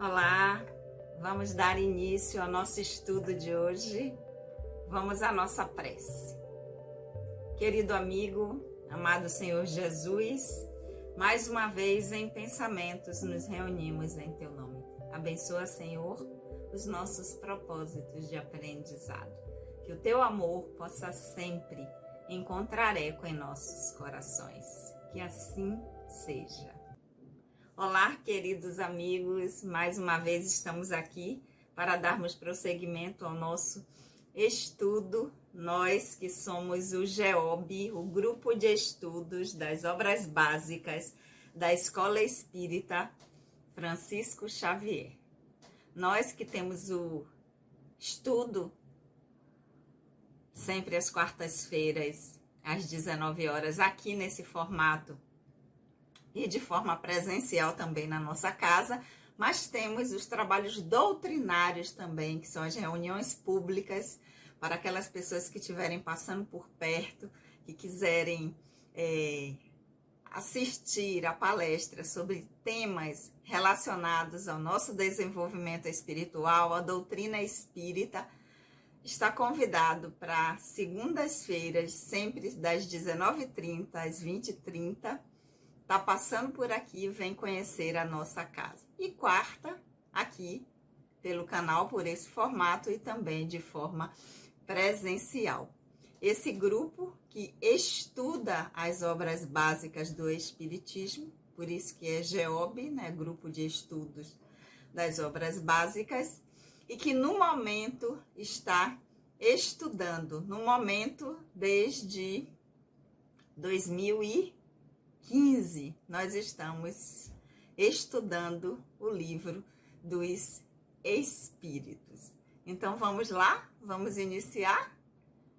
Olá, vamos dar início ao nosso estudo de hoje. Vamos à nossa prece. Querido amigo, amado Senhor Jesus, mais uma vez em pensamentos nos reunimos em Teu nome. Abençoa, Senhor, os nossos propósitos de aprendizado. Que o Teu amor possa sempre encontrar eco em nossos corações. Que assim seja. Olá, queridos amigos, mais uma vez estamos aqui para darmos prosseguimento ao nosso estudo. Nós que somos o GEOB, o Grupo de Estudos das Obras Básicas da Escola Espírita Francisco Xavier. Nós que temos o estudo sempre às quartas-feiras, às 19 horas, aqui nesse formato, e de forma presencial também na nossa casa, mas temos os trabalhos doutrinários também, que são as reuniões públicas, para aquelas pessoas que estiverem passando por perto, que quiserem assistir a palestra sobre temas relacionados ao nosso desenvolvimento espiritual, a doutrina espírita. Está convidado para segundas-feiras, sempre das 19h30 às 20h30, tá passando por aqui, vem conhecer a nossa casa. E quarta, aqui, pelo canal, por esse formato e também de forma presencial. Esse grupo que estuda as obras básicas do Espiritismo, por isso que é GEOB, né? Grupo de Estudos das Obras Básicas, e que no momento está estudando, no momento desde 2015, nós estamos estudando o livro dos Espíritos. Então vamos lá, vamos iniciar.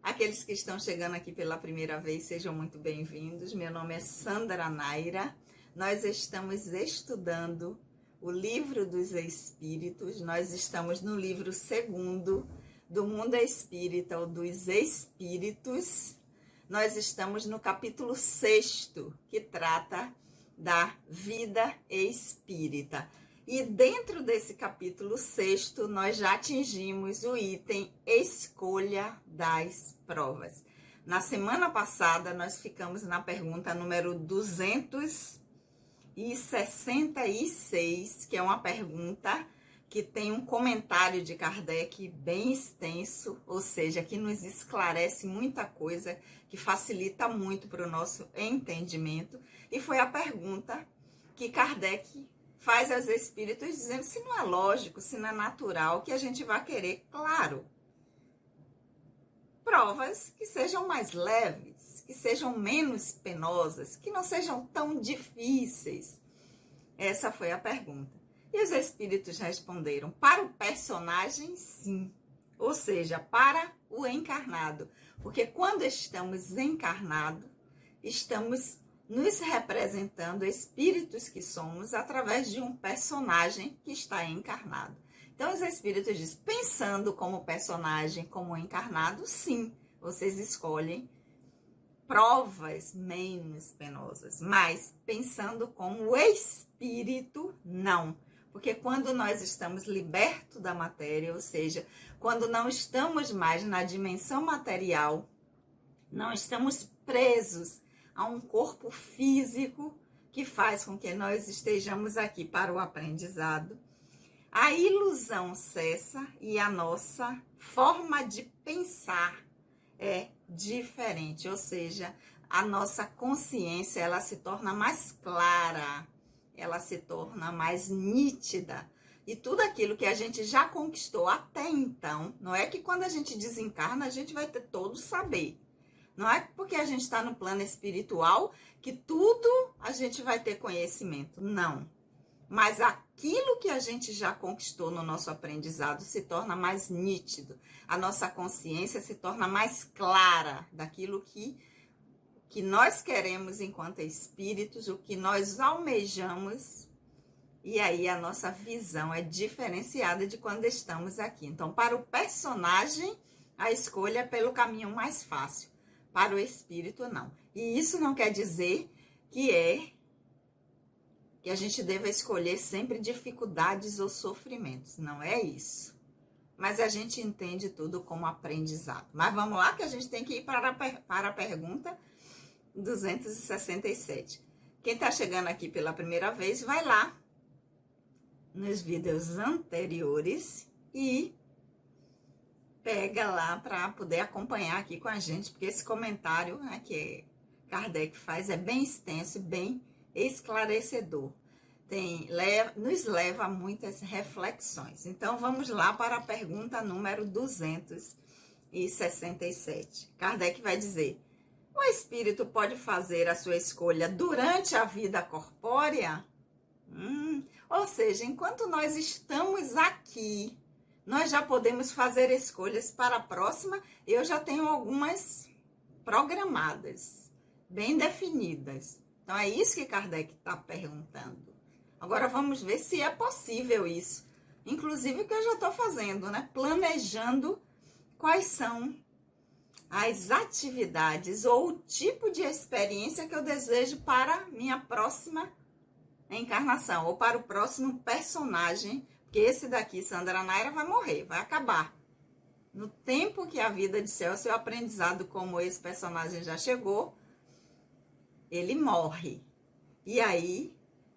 Aqueles que estão chegando aqui pela primeira vez, sejam muito bem-vindos. Meu nome é Sandra Naira. Nós estamos estudando o livro dos Espíritos. Nós estamos no livro 2º do Mundo Espírita, ou dos Espíritos. Nós estamos no capítulo 6º, que trata da vida espírita. E dentro desse capítulo 6º, nós já atingimos o item Escolha das Provas. Na semana passada, nós ficamos na pergunta número 266, que é uma pergunta que tem um comentário de Kardec bem extenso, ou seja, que nos esclarece muita coisa, que facilita muito para o nosso entendimento. E foi a pergunta que Kardec faz aos espíritos, dizendo se não é lógico, se não é natural, que a gente vai querer, claro, provas que sejam mais leves, que sejam menos penosas, que não sejam tão difíceis. Essa foi a pergunta. E os espíritos responderam: para o personagem, sim. Ou seja, para o encarnado. Porque quando estamos encarnados, estamos nos representando, espíritos que somos, através de um personagem que está encarnado. Então, os espíritos dizem: pensando como personagem, como encarnado, sim, vocês escolhem provas menos penosas. Mas, pensando como espírito, não. Porque quando nós estamos libertos da matéria, ou seja, quando não estamos mais na dimensão material, não estamos presos a um corpo físico que faz com que nós estejamos aqui para o aprendizado, a ilusão cessa e a nossa forma de pensar é diferente, ou seja, a nossa consciência ela se torna mais clara, ela se torna mais nítida. E tudo aquilo que a gente já conquistou até então, não é que quando a gente desencarna a gente vai ter todo o saber. Não é porque a gente está no plano espiritual que tudo a gente vai ter conhecimento. Não. Mas aquilo que a gente já conquistou no nosso aprendizado se torna mais nítido. A nossa consciência se torna mais clara daquilo que nós queremos enquanto espíritos, o que nós almejamos, e aí a nossa visão é diferenciada de quando estamos aqui. Então, para o personagem, a escolha é pelo caminho mais fácil, para o espírito, não. E isso não quer dizer que é que a gente deva escolher sempre dificuldades ou sofrimentos. Não é isso. Mas a gente entende tudo como aprendizado. Mas vamos lá que a gente tem que ir para a pergunta 267. Quem está chegando aqui pela primeira vez, vai lá nos vídeos anteriores e pega lá para poder acompanhar aqui com a gente, porque esse comentário, né, que Kardec faz é bem extenso e bem esclarecedor. Nos leva a muitas reflexões. Então, vamos lá para a pergunta número 267. Kardec vai dizer: o espírito pode fazer a sua escolha durante a vida corpórea? Ou seja, enquanto nós estamos aqui, nós já podemos fazer escolhas para a próxima. Eu já tenho algumas programadas, bem definidas. Então, é isso que Kardec está perguntando. Agora, vamos ver se é possível isso. Inclusive, o que eu já estou fazendo, né? Planejando quais são as atividades ou o tipo de experiência que eu desejo para minha próxima encarnação, ou para o próximo personagem, porque esse daqui, Sandra Naira, vai morrer, vai acabar. No tempo que a vida de Celso e o aprendizado, como esse personagem já chegou, ele morre. E aí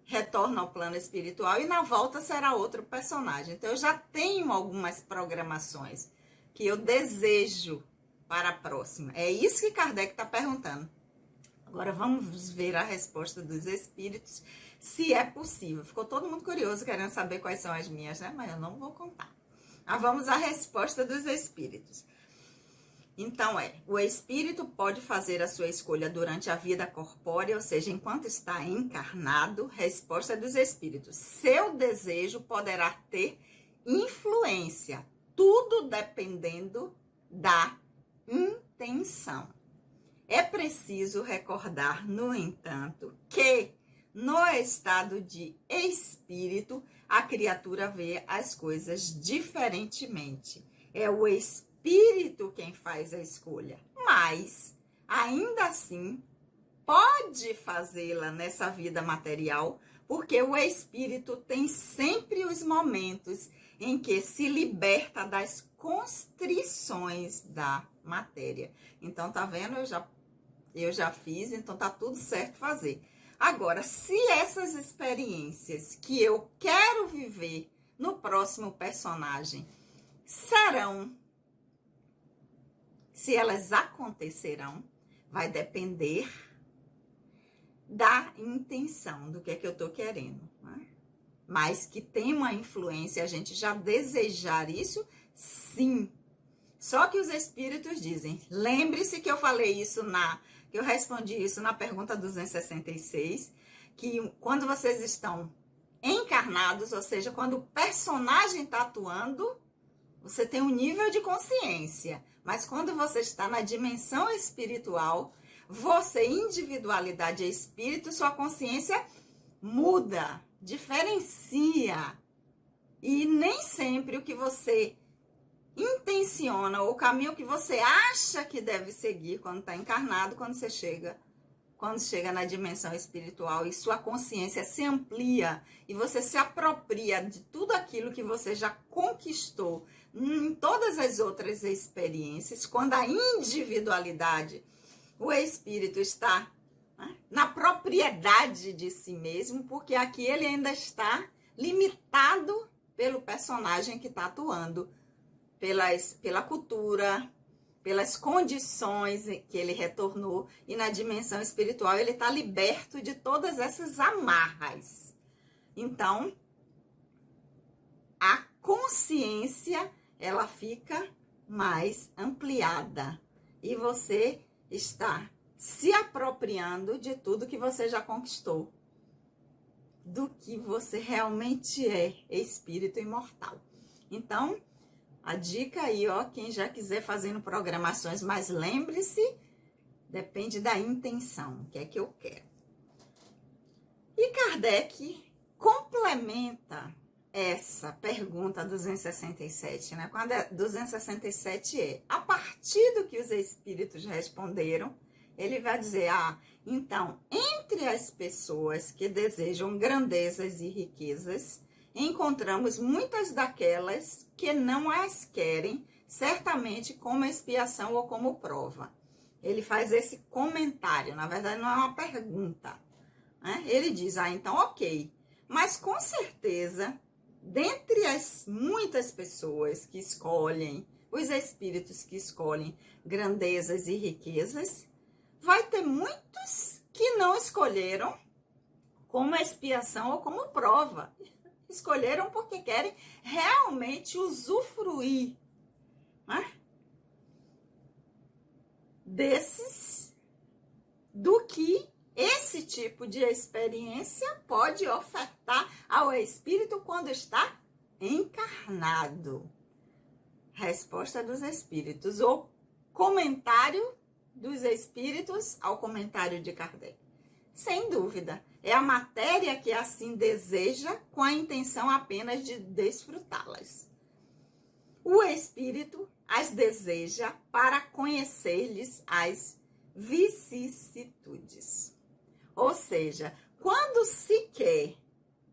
retorna ao plano espiritual e na volta será outro personagem. Então eu já tenho algumas programações que eu desejo para a próxima. É isso que Kardec está perguntando. Agora vamos ver a resposta dos espíritos, se é possível. Ficou todo mundo curioso querendo saber quais são as minhas, né? Mas eu não vou contar. Mas vamos à resposta dos espíritos. Então o espírito pode fazer a sua escolha durante a vida corpórea, ou seja, enquanto está encarnado. Resposta dos espíritos: seu desejo poderá ter influência, tudo dependendo da intenção. É preciso recordar, no entanto, que no estado de espírito, a criatura vê as coisas diferentemente. É o espírito quem faz a escolha, mas ainda assim pode fazê-la nessa vida material, porque o espírito tem sempre os momentos em que se liberta das constrições da matéria. Então, tá vendo? Eu já fiz, então tá tudo certo fazer. Agora, se essas experiências que eu quero viver no próximo personagem se elas acontecerão, vai depender da intenção, do que é que eu tô querendo, né? Mas que tem uma influência, a gente já desejar isso, sim. Só que os espíritos dizem, lembre-se que eu falei isso que eu respondi isso na pergunta 266, que quando vocês estão encarnados, ou seja, quando o personagem está atuando, você tem um nível de consciência. Mas quando você está na dimensão espiritual, você, individualidade e espírito, sua consciência muda, diferencia. E nem sempre o que você intenciona, ou o caminho que você acha que deve seguir quando está encarnado, quando chega na dimensão espiritual e sua consciência se amplia e você se apropria de tudo aquilo que você já conquistou em todas as outras experiências, quando a individualidade, o espírito está, né, na propriedade de si mesmo, porque aqui ele ainda está limitado pelo personagem que está atuando, pela cultura, pelas condições que ele retornou, e na dimensão espiritual ele está liberto de todas essas amarras. Então, a consciência, ela fica mais ampliada e você está se apropriando de tudo que você já conquistou, do que você realmente é, espírito imortal. Então, a dica aí, ó, quem já quiser fazendo programações, mas lembre-se, depende da intenção, o que é que eu quero. E Kardec complementa essa pergunta 267, né? Quando 267 a partir do que os espíritos responderam, ele vai dizer, então, em dentre as pessoas que desejam grandezas e riquezas, encontramos muitas daquelas que não as querem, certamente como expiação ou como prova. Ele faz esse comentário, na verdade não é uma pergunta, né? Ele diz, então ok, mas com certeza, dentre as muitas pessoas que escolhem, os espíritos que escolhem grandezas e riquezas, vai ter muitos que não escolheram como expiação ou como prova. Escolheram porque querem realmente usufruir, né, do que esse tipo de experiência pode ofertar ao espírito quando está encarnado. Resposta dos espíritos, ou comentário dos espíritos ao comentário de Kardec. Sem dúvida, é a matéria que assim deseja, com a intenção apenas de desfrutá-las. O espírito as deseja para conhecer-lhes as vicissitudes. Ou seja, quando se quer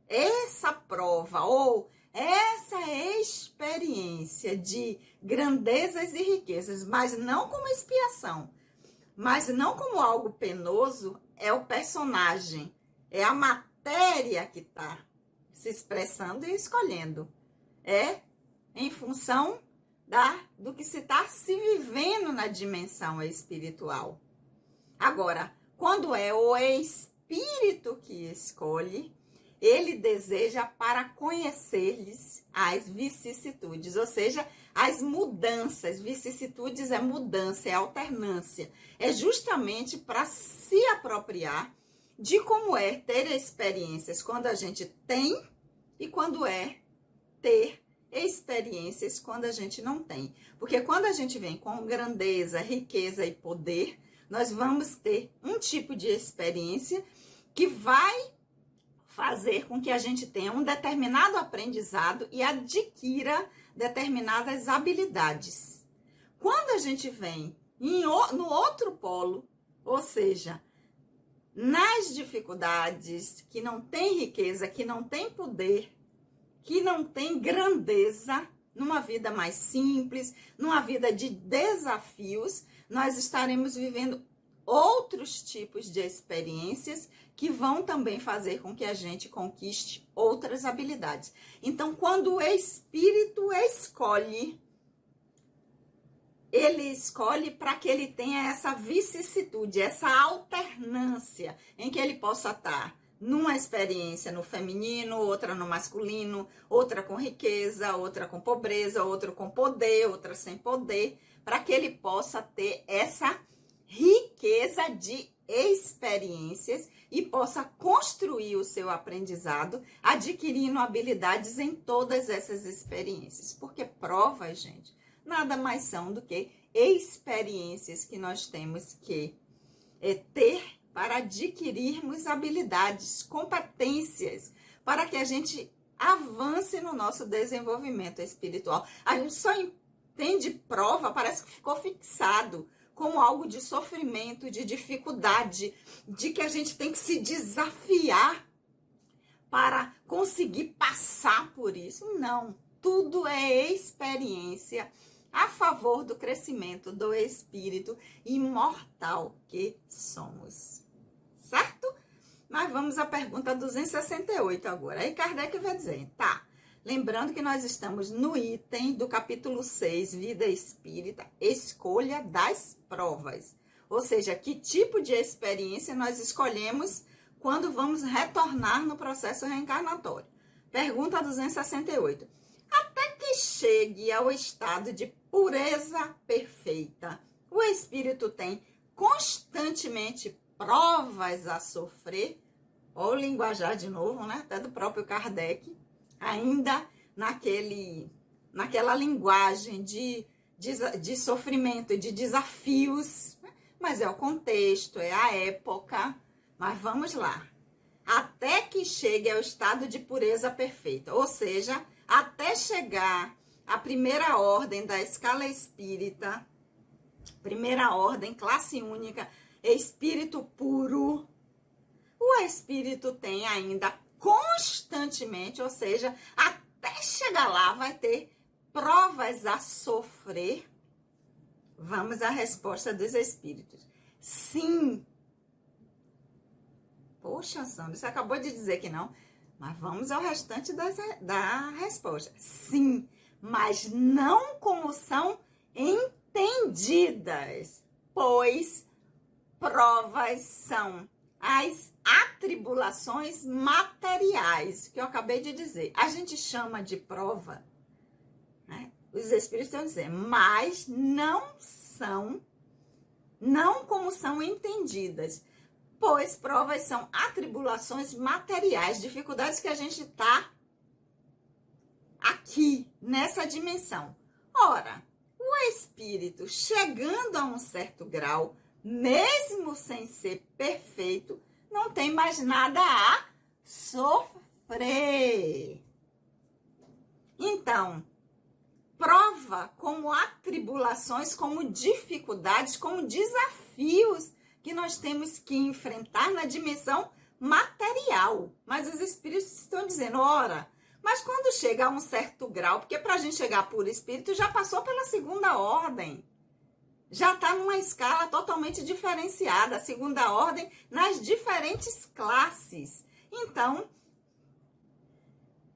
essa prova ou essa experiência de grandezas e riquezas, mas não como expiação, mas não como algo penoso, é o personagem, é a matéria que está se expressando e escolhendo. É em função do que se está se vivendo na dimensão espiritual. Agora, quando é o espírito que escolhe, ele deseja para conhecer-lhes as vicissitudes, ou seja, as mudanças. Vicissitudes é mudança, é alternância. É justamente para se apropriar de como é ter experiências quando a gente tem e quando é ter experiências quando a gente não tem. Porque quando a gente vem com grandeza, riqueza e poder, nós vamos ter um tipo de experiência que vai fazer com que a gente tenha um determinado aprendizado e adquira determinadas habilidades. Quando a gente vem no outro polo, ou seja, nas dificuldades, que não tem riqueza, que não tem poder, que não tem grandeza, numa vida mais simples, numa vida de desafios, nós estaremos vivendo outros tipos de experiências que vão também fazer com que a gente conquiste outras habilidades. Então, quando o espírito escolhe, ele escolhe para que ele tenha essa vicissitude, essa alternância em que ele possa estar numa experiência no feminino, outra no masculino, outra com riqueza, outra com pobreza, outra com poder, outra sem poder, para que ele possa ter essa riqueza de experiências e possa construir o seu aprendizado, adquirindo habilidades em todas essas experiências. Porque provas, gente, nada mais são do que experiências que nós temos que ter para adquirirmos habilidades, competências, para que a gente avance no nosso desenvolvimento espiritual. A gente só entende prova, parece que ficou fixado como algo de sofrimento, de dificuldade, de que a gente tem que se desafiar para conseguir passar por isso. Não, tudo é experiência a favor do crescimento do espírito imortal que somos. Certo? Mas vamos à pergunta 268 agora. Aí Kardec vai dizer, tá, lembrando que nós estamos no item do capítulo 6, Vida Espírita, Escolha das Provas. Ou seja, que tipo de experiência nós escolhemos quando vamos retornar no processo reencarnatório. Pergunta 268. Até que chegue ao estado de pureza perfeita, o espírito tem constantemente provas a sofrer, ou linguajar de novo, né? Até do próprio Kardec, ainda naquela linguagem de sofrimento, de desafios, né? Mas é o contexto, é a época. Mas vamos lá. Até que chegue ao estado de pureza perfeita, ou seja, até chegar à primeira ordem da escala espírita, primeira ordem, classe única, espírito puro, o espírito tem ainda constantemente, ou seja, até chegar lá vai ter provas a sofrer. Vamos à resposta dos espíritos. Sim. Poxa, Sandra, você acabou de dizer que não. Mas vamos ao restante da resposta. Sim, mas não como são entendidas, pois provas são as atribulações materiais, que eu acabei de dizer. A gente chama de prova, né? Os espíritos estão dizendo, mas não como são entendidas, pois provas são atribulações materiais, dificuldades que a gente está aqui, nessa dimensão. Ora, o espírito, chegando a um certo grau, mesmo sem ser perfeito, não tem mais nada a sofrer. Então, prova como atribulações, como dificuldades, como desafios que nós temos que enfrentar na dimensão material. Mas os espíritos estão dizendo, ora, mas quando chega a um certo grau, porque para a gente chegar por espírito já passou pela segunda ordem, já está numa escala totalmente diferenciada, a segunda ordem nas diferentes classes. Então,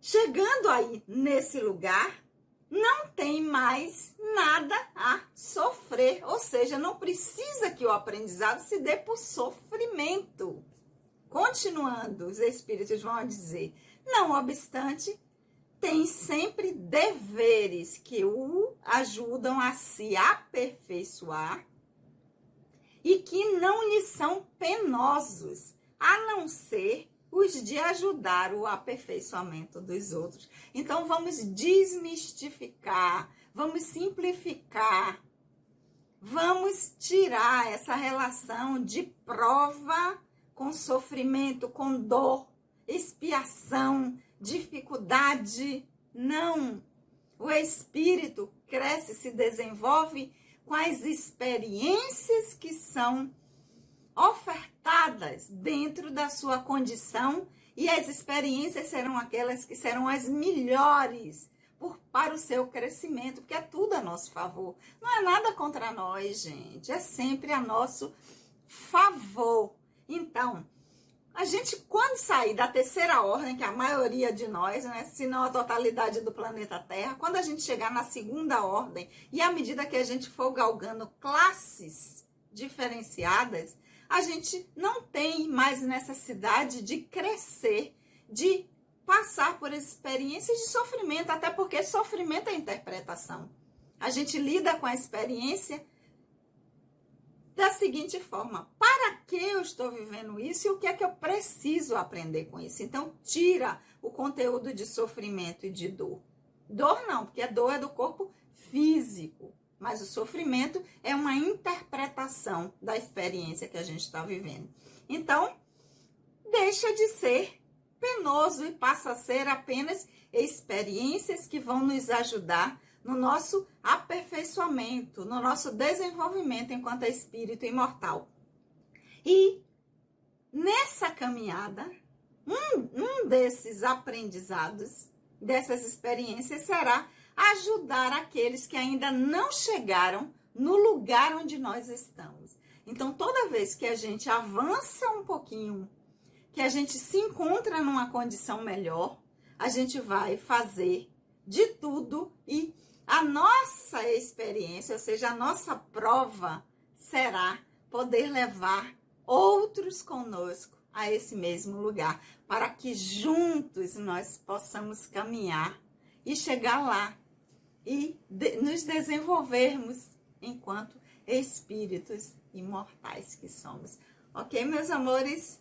chegando aí nesse lugar, não tem mais nada a sofrer, ou seja, não precisa que o aprendizado se dê por sofrimento. Continuando, os espíritos vão dizer, não obstante, tem sempre deveres que o ajudam a se aperfeiçoar e que não lhe são penosos, a não ser os de ajudar o aperfeiçoamento dos outros. Então, vamos desmistificar, vamos simplificar, vamos tirar essa relação de prova com sofrimento, com dor, expiação, dificuldade. Não. O espírito cresce, se desenvolve com as experiências que são ofertadas dentro da sua condição, e as experiências serão aquelas que serão as melhores para o seu crescimento, porque é tudo a nosso favor. Não é nada contra nós, gente. É sempre a nosso favor. Então, a gente, quando sair da terceira ordem, que é a maioria de nós, né, se não a totalidade do planeta Terra, quando a gente chegar na segunda ordem, e à medida que a gente for galgando classes diferenciadas, a gente não tem mais necessidade de crescer, de passar por experiências de sofrimento, até porque sofrimento é interpretação. A gente lida com a experiência da seguinte forma, para que eu estou vivendo isso e o que é que eu preciso aprender com isso? Então, tira o conteúdo de sofrimento e de dor. Dor não, porque a dor é do corpo físico, mas o sofrimento é uma interpretação da experiência que a gente está vivendo. Então, deixa de ser penoso e passa a ser apenas experiências que vão nos ajudar no nosso aperfeiçoamento, no nosso desenvolvimento enquanto espírito imortal. E nessa caminhada, um desses aprendizados, dessas experiências, será ajudar aqueles que ainda não chegaram no lugar onde nós estamos. Então, toda vez que a gente avança um pouquinho, que a gente se encontra numa condição melhor, a gente vai fazer de tudo e a nossa experiência, ou seja, a nossa prova, será poder levar outros conosco a esse mesmo lugar, para que juntos nós possamos caminhar e chegar lá e nos desenvolvermos enquanto espíritos imortais que somos. Ok, meus amores?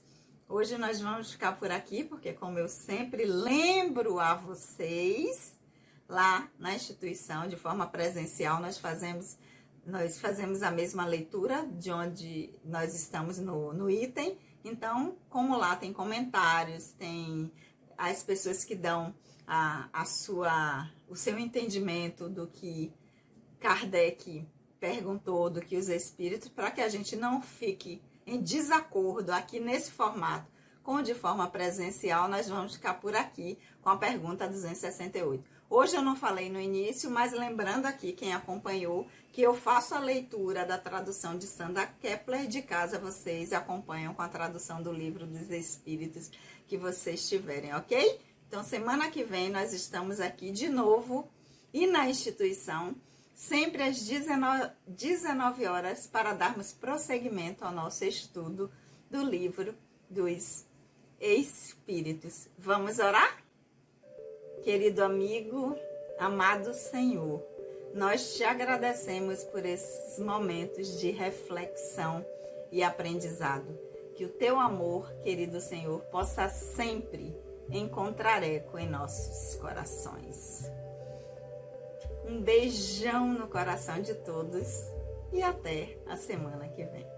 Hoje nós vamos ficar por aqui, porque como eu sempre lembro a vocês, lá na instituição, de forma presencial, nós fazemos a mesma leitura de onde nós estamos no item. Então, como lá tem comentários, tem as pessoas que dão o seu entendimento do que Kardec perguntou, do que os espíritos, para que a gente não fique em desacordo aqui nesse formato com de forma presencial, nós vamos ficar por aqui com a pergunta 268. Hoje eu não falei no início, mas lembrando aqui quem acompanhou, que eu faço a leitura da tradução de Sandra Kepler de casa, vocês acompanham com a tradução do Livro dos Espíritos que vocês tiverem, ok? Então, semana que vem nós estamos aqui de novo e na instituição, sempre às 19 horas, para darmos prosseguimento ao nosso estudo do Livro dos Espíritos. Vamos orar? Querido amigo, amado Senhor, nós te agradecemos por esses momentos de reflexão e aprendizado. Que o teu amor, querido Senhor, possa sempre encontrar eco em nossos corações. Um beijão no coração de todos e até a semana que vem.